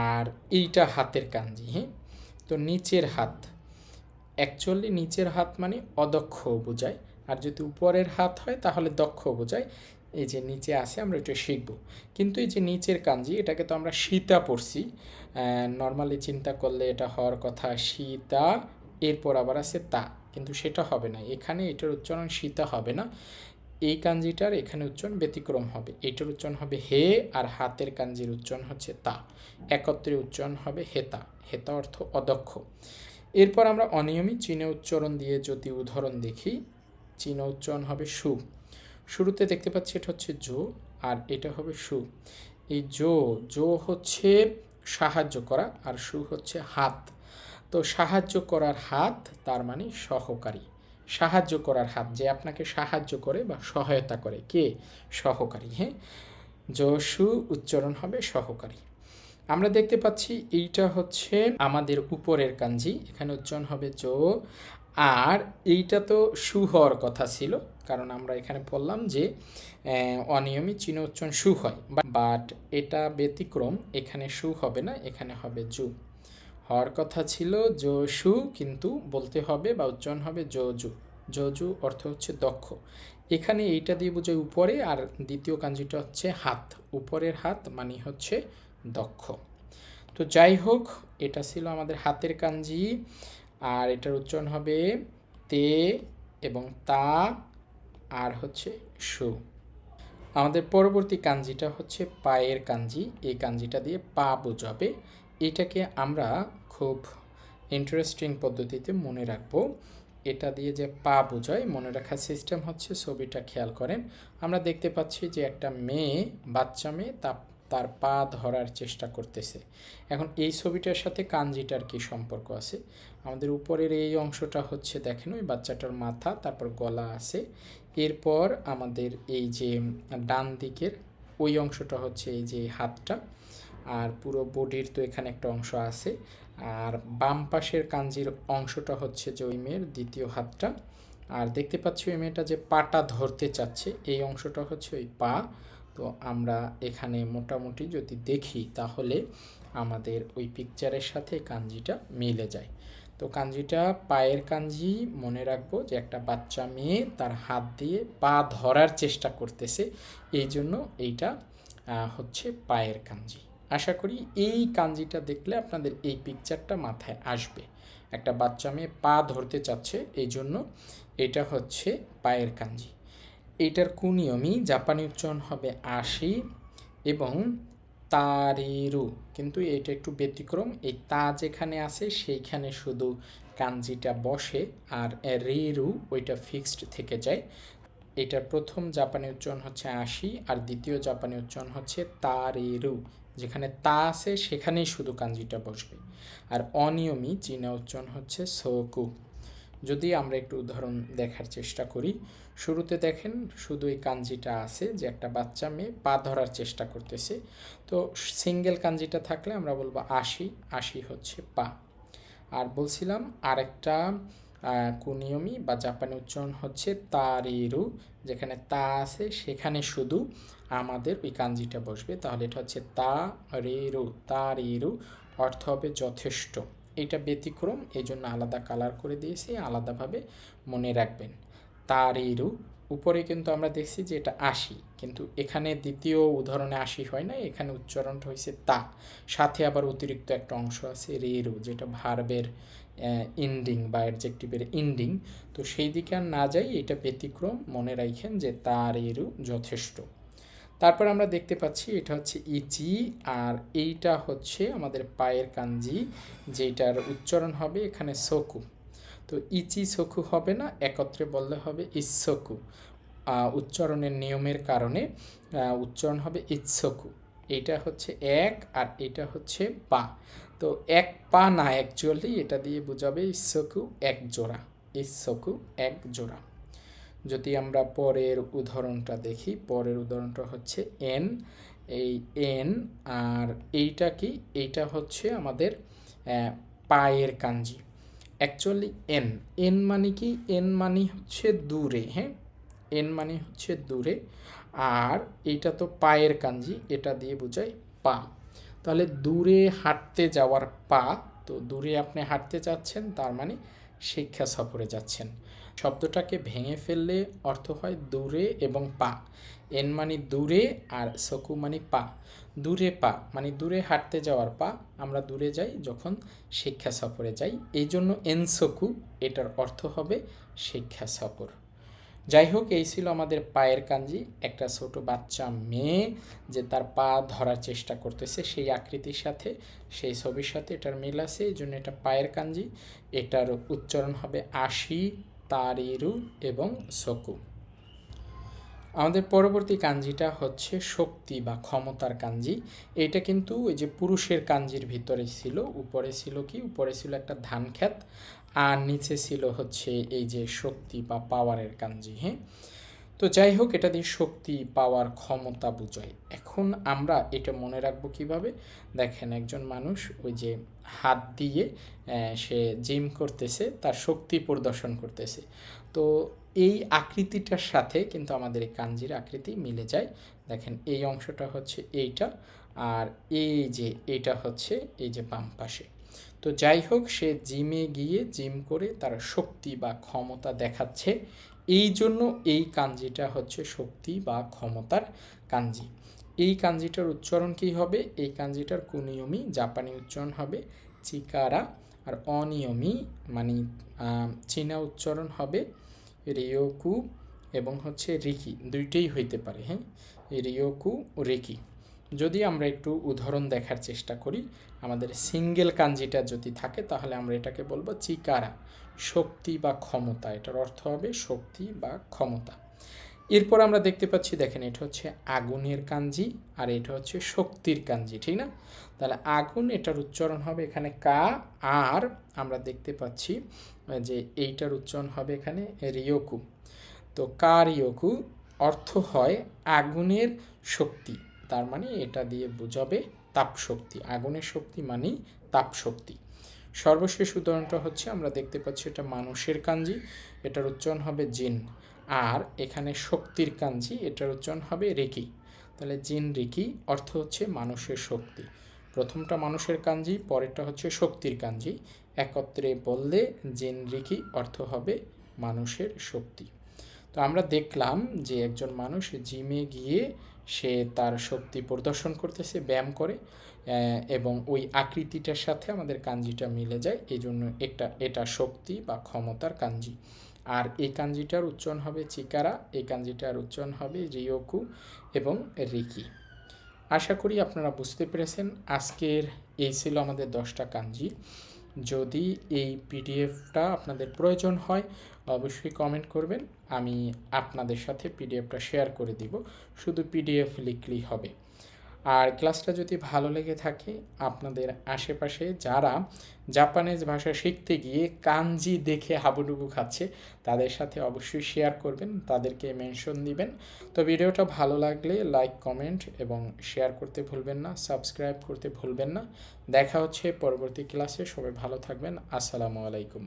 আর এইটা হাতের কাঞ্জি। হ্যাঁ, তো নিচের হাত, অ্যাকচুয়ালি নিচের হাত মানে অদক্ষ বোঝায়, আর যদি উপরের হাত হয় তাহলে দক্ষ বোঝায়। এই যে নিচে আছে আমরা এটা শিখব, কিন্তু এই যে নিচের কাঞ্জি এটাকে তো আমরা সীতা পড়ছি, নর্মালি চিন্তা করলে এটা হওয়ার কথা সীতা, এরপর আবার আছে তা, কিন্তু সেটা হবে না এখানে, এটার উচ্চারণ সীতা হবে না। এই কাঞ্জিটার এখানে উচ্চারণ ব্যতিক্রম হবে, এটার উচ্চারণ হবে হে, আর হাতের কাঞ্জির উচ্চারণ হচ্ছে তা, একত্রে উচ্চারণ হবে হেতা, হেতা অর্থ অদক্ষ। এরপর আমরা অনিয়মিত চীনা উচ্চারণ দিয়ে যদি উদাহরণ দেখি, চীনা উচ্চারণ হবে সু। শুরুতে দেখতে পাচ্ছি এটা হচ্ছে জো, আর এটা হবে সু। এই জো জো হচ্ছে সাহায্য করা আর সু হচ্ছে হাত। তো সাহায্য করার হাত তার মানে সহকারী, সাহায্য করার হাত যে আপনাকে সাহায্য করে বা সহায়তা করে, কে? সহকারী। হ্যাঁ, জসু উচ্চারণ হবে সহকারী। আমরা দেখতে পাচ্ছি এইটা হচ্ছে আমাদের উপরের কাঞ্জি, এখানে উচ্চারণ হবে জো। আর এইটা তো সু হওয়ার কথা ছিল, কারণ আমরা এখানে বললাম যে অনিয়মিত চিহ্ন উচ্চারণ সু হয়, বাট এটা ব্যতিক্রম, এখানে সু হবে না, এখানে হবে জু। হওয়ার কথা ছিল জসু, কিন্তু বলতে হবে বা উচ্চারণ হবে জজু। জজু অর্থ হচ্ছে দক্ষ। এখানে এইটা দিয়ে বোঝায় উপরে, আর দ্বিতীয় কাঞ্জিটা হচ্ছে হাত, উপরের হাত মানে হচ্ছে দক্ষ। তো যাই হোক, এটা ছিল আমাদের হাতের কাঞ্জি, আর এটার উচ্চারণ হবে তে এবং তা আর হচ্ছে সু। আমাদের পরবর্তী কাঞ্জিটা হচ্ছে পায়ের কাঞ্জি, এই কাঞ্জিটা দিয়ে পা বোঝাবে। এটাকে আমরা খুব ইন্টারেস্টিং পদ্ধতিতে মনে রাখবো। এটা দিয়ে যে পা বোঝায়, মনে রাখার সিস্টেম হচ্ছে, ছবিটা খেয়াল করেন, আমরা দেখতে পাচ্ছি যে একটা মেয়ে, বাচ্চা মেয়ে, তার পা ধরার চেষ্টা করতেছে। এখন এই ছবিটার সাথে কাঞ্জিটার কি সম্পর্ক আছে? আমাদের উপরের এই অংশটা হচ্ছে, দেখেন, ওই বাচ্চাটার মাথা, তারপর গলা আছে, এরপর আমাদের এই যে ডান দিকের ওই অংশটা হচ্ছে এই যে হাতটা, আর পুরো বডির তো এখানে একটা অংশ আছে, আর বাম পাশের কাঞ্জির অংশটা হচ্ছে যে ওই মেয়ের দ্বিতীয় হাতটা। আর দেখতে পাচ্ছি ওই মেয়েটা যে পাটা ধরতে চাচ্ছে, এই অংশটা হচ্ছে ওই পা। তো আমরা এখানে মোটামুটি যদি দেখি তাহলে আমাদের ওই পিকচারের সাথে কাঞ্জিটা মিলে যায়। তো কাঞ্জিটা পায়ের কাঞ্জি, মনে রাখবো যে একটা বাচ্চা মেয়ে তার হাত দিয়ে পা ধরার চেষ্টা করতেছে, এই জন্য এইটা হচ্ছে পায়ের কাঞ্জি। আশা করি এই কাঞ্জিটা দেখলে আপনাদের এই পিকচারটা মাথায় আসবে। একটা বাচ্চা মেয়ে পা ধরতে চাচ্ছে, এই জন্য এটা হচ্ছে পায়ের কাঞ্জি। এইটার কুনিয়মি জাপানি উচ্চারণ হবে আশি এবং তারিরু, কিন্তু এটা একটু ব্যতিক্রম, এই তা যেখানে আছে সেইখানে শুধু কাঞ্জিটা বসে, আর রিরু ওইটা ফিক্সড থেকে যায়। এটার প্রথম জাপানি উচ্চারণ হচ্ছে আশি, আর দ্বিতীয় জাপানি উচ্চারণ হচ্ছে তারিরু, যেখানে তা আছে সেখানেই শুধু কাঞ্জিটা বসবে। আর অনিয়মিত চীনা উচ্চারণ হচ্ছে সোকু। যদি আমরা একটু উদাহরণ দেখার চেষ্টা করি, শুরুতে দেখেন শুধু এই কাঞ্জিটা আছে যে একটা বাচ্চা মেয়ে পা ধরার চেষ্টা করতেছে। তো সিঙ্গেল কাঞ্জিটা থাকলে আমরা বলবো আশি, আশি হচ্ছে পা। আর বলছিলাম আরেকটা কুনিয়মি বা জাপানি উচ্চারণ হচ্ছে তারিরু, যেখানে তা আছে সেখানে শুধু আমাদের ওই কাঞ্জিটা বসবে, তাহলে এটা হচ্ছে তা রেরু, তারিরু, অর্থ হবে যথেষ্ট। এটা ব্যতিক্রম, এই জন্য আলাদা কালার করে দিয়েছি, আলাদাভাবে মনে রাখবেন। তারিরু, উপরে কিন্তু আমরা দেখছি যে এটা আশি, কিন্তু এখানে দ্বিতীয় উদাহরণে আশি হয় না, এখানে উচ্চারণটা হয়েছে তা, সাথে আবার অতিরিক্ত একটা অংশ আছে রেরু, যেটা ভার্বের ইন্ডিং বা অ্যাডজেক্টিভের ইন্ডিং। তো সেই দিকে আর না যাই, এটা ব্যতিক্রম, মনে রাখেন যে তারিরু যথেষ্ট। তারপর আমরা দেখতে পাচ্ছি এটা হচ্ছে ইচি, আর এইটা হচ্ছে আমাদের পায়ের কাঞ্জি, যেটার উচ্চারণ হবে এখানে সোকু। তো ইচি সোকু হবে না, একত্রে বললে হবে ইসোকু। উচ্চারণের নিয়মের কারণে উচ্চারণ হবে ইৎসোকু। এটা হচ্ছে এক, আর এটা হচ্ছে পা। তো এক পা না, অ্যাকচুয়ালি এটা দিয়ে বোঝাবে ইসোকু এক জোড়া, ইসোকু এক জোড়া। যদি আমরা পরের উদাহরণটা দেখি, পরের উদাহরণটা হচ্ছে এন, এই এন, আর এইটা কি, এইটা হচ্ছে আমাদের পায়ের কাঞ্জি। অ্যাকচুয়ালি এন, এন মানে কি, এন মানে হচ্ছে দূরে, হ্যাঁ, এন মানে হচ্ছে দূরে, আর এইটা তো পায়ের কাঞ্জি, এটা দিয়ে বোঝায় পা। তাহলে দূরে হাঁটতে যাওয়ার পা, তো দূরে আপনি হাঁটতে যাচ্ছেন, তার মানে শিক্ষা সফরে যাচ্ছেন। শব্দটাকে ভেঙে ফেললে অর্থ হয় দূরে এবং পা। এন মানে দূরে, আর সকু মানে পা। দূরে পা মানে দূরে হাঁটতে যাওয়ার পা, আমরা দূরে যাই যখন শিক্ষা সফরে যাই, এই জন্য এনসকু, এটার অর্থ হবে শিক্ষা সফর। যাই হোক, এই ছিল আমাদের পায়ের কাঞ্জি। একটা ছোট বাচ্চা মেয়ে যে তার পা ধরার চেষ্টা করতেছে, সেই আকৃতির সাথে, সেই ছবির সাথে এটার মিল আছে, এই জন্য এটা পায়ের কাঞ্জি। এটার উচ্চারণ হবে আশি, তারিরু এবং সকু। আমাদের পরবর্তী কাঞ্জিটা হচ্ছে শক্তি বা ক্ষমতার কাঞ্জি। এইটা কিন্তু ওই যে পুরুষের কাঞ্জির ভিতরে ছিল, উপরে ছিল কি, উপরে ছিল একটা ধান ক্ষেত, আর নিচে ছিল হচ্ছে এই যে শক্তি বা পাওয়ারের কাঞ্জি। হ্যাঁ, তো যাই হোক, এটা দিয়ে শক্তি, পাওয়ার, ক্ষমতা বোঝায়। এখন আমরা এটা মনে রাখবো কিভাবে? দেখেন, একজন মানুষ ওই যে হাত দিয়ে সে জিম করতেছে, তার শক্তি প্রদর্শন করতেছে। তো এই আকৃতিটার সাথে কিন্তু আমাদের এই কাঞ্জির আকৃতি মিলে যায়। দেখেন, এই অংশটা হচ্ছে এইটা, আর এই যে এটা হচ্ছে এই যে বাম পাশে। তো যাই হোক, সে জিমে গিয়ে জিম করে তার শক্তি বা ক্ষমতা দেখাচ্ছে, এই জন্য এই কাঞ্জিটা হচ্ছে শক্তি বা ক্ষমতার কাঞ্জি। এই কাঞ্জিটার উচ্চারণ কী হবে? এই কাঞ্জিটার কুনিয়মি জাপানি উচ্চারণ হবে চিকারা, আর অনিয়মি মানে চীনা উচ্চারণ হবে রিয়োকু, এবং হচ্ছে রিকি, দুইটাই হইতে পারে। হ্যাঁ, রিয়োকু রিকি। যদি আমরা একটু উদাহরণ দেখার চেষ্টা করি, আমাদের সিঙ্গেল কাঞ্জিটা যদি থাকে তাহলে আমরা এটাকে বলবো চিকারা, শক্তি বা ক্ষমতা। এটার অর্থ হবে শক্তি বা ক্ষমতা। এরপর আমরা দেখতে পাচ্ছি, দেখেন, এটা হচ্ছে আগুনের কাঞ্জি, আর এটা হচ্ছে শক্তির কাঞ্জি, ঠিক না? তাহলে আগুন, এটার উচ্চারণ হবে এখানে কা, আর আমরা দেখতে পাচ্ছি যে এইটার উচ্চারণ হবে এখানে রিয়োকু। তো কা রিয়োকু অর্থ হয় আগুনের শক্তি, তার মানে এটা দিয়ে বোঝাবে তাপ শক্তি। আগুনের শক্তি মানেই তাপ শক্তি। সর্বশেষ উদাহরণটা হচ্ছে, আমরা দেখতে পাচ্ছি এটা মানুষের কাঞ্জি, এটার উচ্চারণ হবে জিন, আর এখানে শক্তির কাঞ্জি, এটার উচ্চারণ হবে রিকি। তাহলে জিন রিকি অর্থ হচ্ছে মানুষের শক্তি। প্রথমটা মানুষের কাঞ্জি, পরেরটা হচ্ছে শক্তির কাঞ্জি, একত্রে বললে জিন রিকি অর্থ হবে মানুষের শক্তি। তো আমরা দেখলাম যে একজন মানুষ জিমে গিয়ে সে তার শক্তি প্রদর্শন করতেছে, ব্যায়াম করে, এবং ওই আকৃতিটার সাথে আমাদের কাঞ্জিটা মিলে যায়, এই জন্য এটা শক্তি বা ক্ষমতার কাঞ্জি। আর এই কাঞ্জিটার উচ্চারণ হবে চিকারা, এই কাঞ্জিটার উচ্চারণ হবে রিয়োকু এবং রিকি। আশা করি আপনারা বুঝতে পেরেছেন। আজকের এই ছিল আমাদের 10টা কাঞ্জি। যদি এই পিডিএফটা আপনাদের প্রয়োজন হয় অবশ্যই কমেন্ট করবেন, আমি আপনাদের সাথে পিডিএফটা শেয়ার করে দিব। শুধু পিডিএফ লিখলেই হবে। আর ক্লাসটা যদি ভালো লেগে থাকে, আপনাদের আশেপাশে যারা জাপানিজ ভাষা শিখতে গিয়ে কাঞ্জি দেখে হাবুডুবু খাচ্ছে, তাদের সাথে অবশ্যই শেয়ার করবেন, তাদেরকে মেনশন দিবেন। তো ভিডিওটা ভালো লাগলে লাইক, কমেন্ট এবং শেয়ার করতে ভুলবেন না, সাবস্ক্রাইব করতে ভুলবেন না। দেখা হচ্ছে পরবর্তী ক্লাসে। সবাই ভালো থাকবেন। আসসালামু আলাইকুম।